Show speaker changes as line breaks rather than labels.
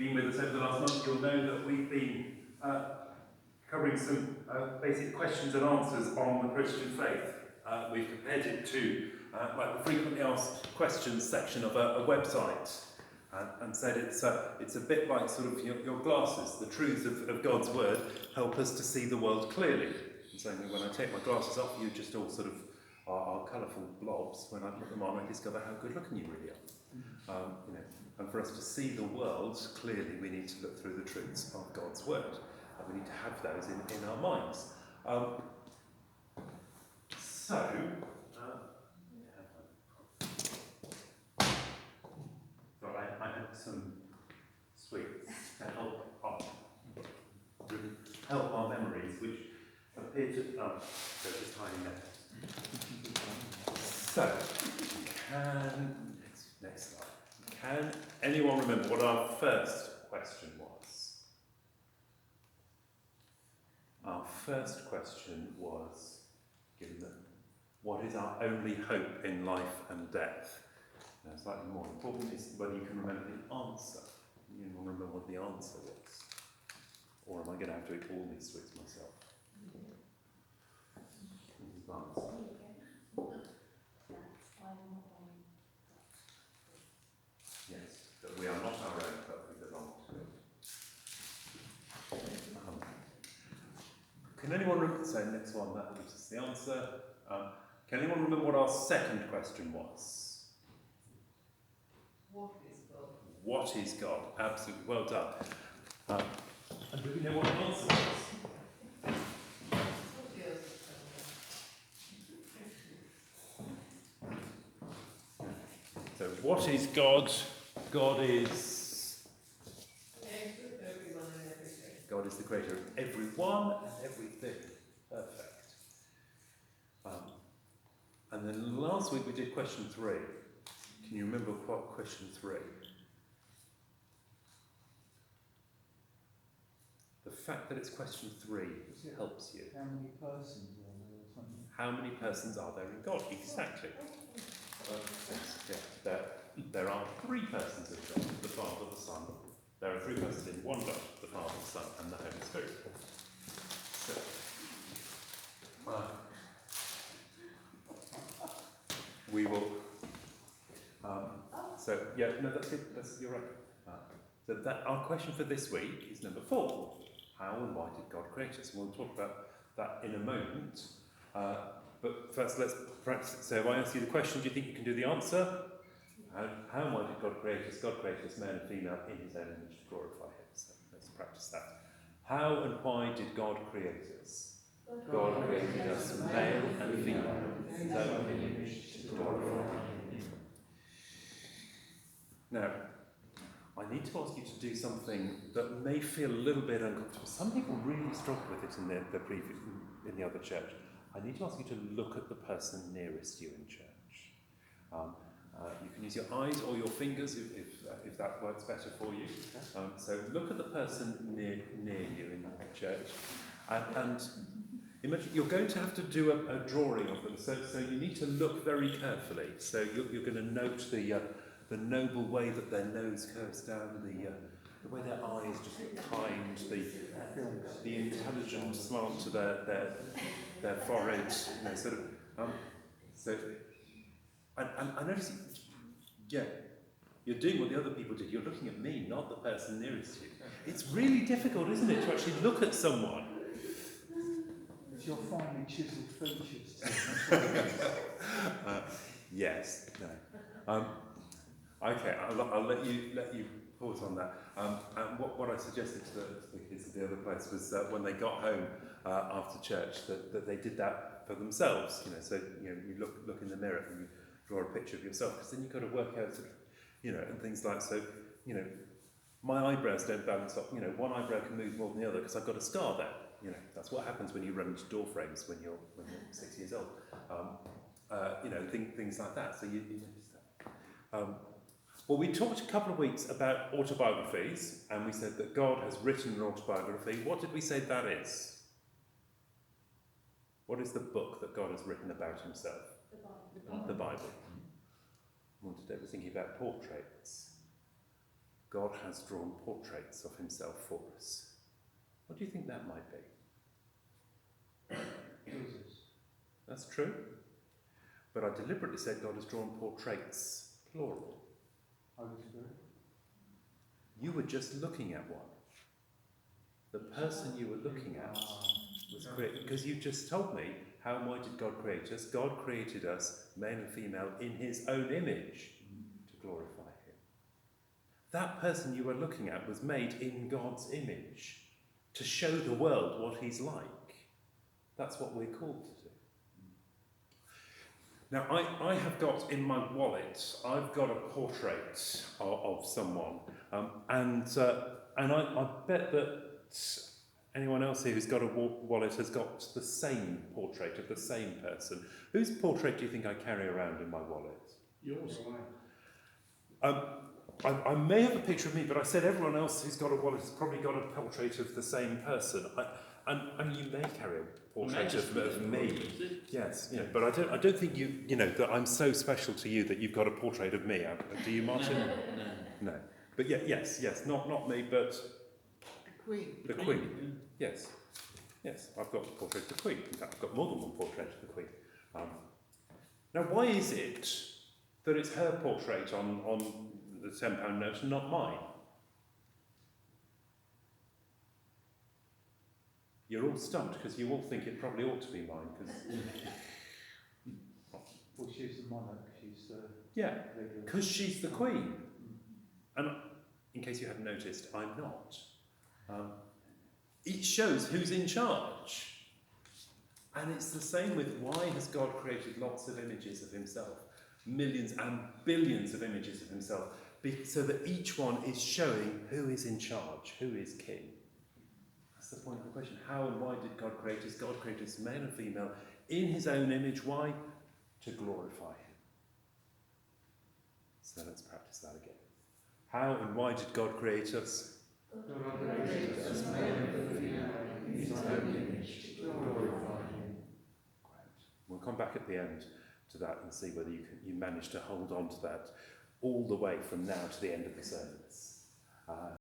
been with us over the last month, you'll know that we've been covering some basic questions and answers on the Christian faith. We've compared it to like the frequently asked questions section of a website, and said it's a bit like sort of your glasses. The truths of God's word help us to see the world clearly. And so when I take my glasses off, you just all sort of are colourful blobs. When I put them on, I discover how good looking you really are. And for us to see the world clearly, we need to look through the truths of God's word. And we need to have those in our minds. So I have some sweets to help our memories, which appear to... Oh, they're just hiding there. So, next slide. Can anyone remember what our first question was? Our first question was, given that, what is our only hope in life and death? Now, slightly more important is whether you can remember the answer. You can remember what the answer was. Or am I going to have to eat all these sweets myself? Yes, that we are not our own, but we belong to it. Can anyone remember? So next one, that gives us the answer. Can anyone remember what our second question was?
What is God?
What is God? Absolutely, well done. And do we know what the answer was? So what is God? God is
everyone and everything.
God is the creator of everyone and everything. Perfect. And then last week we did question 3. Can you remember what question 3? The fact that it's question 3 helps you.
How many persons are there or something?
How many persons are there in God? Exactly. There are 3 persons in God, the Father, the Son. There are 3 persons in one God, the Father, the Son, and the Holy Spirit. So, we will. You're right. So that our question for this week is number 4. How and why did God create us? And we'll talk about that in a moment. But first, let's practice it. So if I ask you the question, do you think you can do the answer? How and why did God create us? God created us male and female in his own image to glorify him. So let's practice that. How and why did God create us? God created us male and female in his own image to glorify him. Now, I need to ask you to do something that may feel a little bit uncomfortable. Some people really struggle with it in the other church. I need to ask you to look at the person nearest you in church. You can use your eyes or your fingers if that works better for you. So look at the person near you in church, and imagine you're going to have to do a drawing of them. So you need to look very carefully. So you're going to note the noble way that their nose curves down, the way their eyes just look kind, the intelligent slant to their forehead, sort of. So I notice, you're doing what the other people did. You're looking at me, not the person nearest you. It's really difficult, isn't it, to actually look at someone.
It's your finely chiselled features.
Yes. No. Okay, I'll let you pause on that. And what I suggested to the kids at the other place was that when they got home after church, that they did that for themselves. So you look in the mirror and you draw a picture of yourself, because then you've got to work out, and things like so. My eyebrows don't balance off. One eyebrow can move more than the other because I've got a scar there. That's what happens when you run into door frames when you're 6 years old. Things like that. So you notice that. Well, we talked a couple of weeks about autobiographies, and we said that God has written an autobiography. What did we say that is? What is the book that God has written about himself? The Bible. Well, today we're thinking about portraits. God has drawn portraits of himself for us. What do you think that might be?
Jesus.
That's true. But I deliberately said God has drawn portraits, plural.
Holy Spirit.
You were just looking at one. The person you were looking at was created. Because you just told me, how and why did God create us? God created us, male and female, in his own image to glorify him. That person you were looking at was made in God's image to show the world what he's like. That's what we're called to do. Now, I have got in my wallet, I've got a portrait of someone, and I bet that anyone else here who's got a wallet has got the same portrait of the same person. Whose portrait do you think I carry around in my wallet?
Yours.
I may have a picture of me, but I said everyone else who's got a wallet has probably got a portrait of the same person. And you may carry a portrait of me. Yes, yeah, but I don't think you know that I'm so special to you that you've got a portrait of me. Do you, Martin? No. But yeah, yes, not me, but the Queen. Yes, I've got a portrait of the Queen. In fact, I've got more than one portrait of the Queen. Now, why is it that it's her portrait on the £10 note and not mine? You're all stumped because you all think it probably ought to be mine.
Well, she's the monarch. She's the...
Yeah, because she's the Queen. And in case you hadn't noticed, I'm not. It shows who's in charge. And it's the same with why has God created lots of images of himself? Millions and billions of images of himself. So that each one is showing who is in charge, who is king. That's the point of the question. How and why did God create us? God created us male and female in his own image. Why? To glorify him. So let's practice that again. How and why did God create us?
God created us male and female in his own image to glorify him.
Great. We'll come back at the end to that and see whether you manage to hold on to that all the way from now to the end of the service.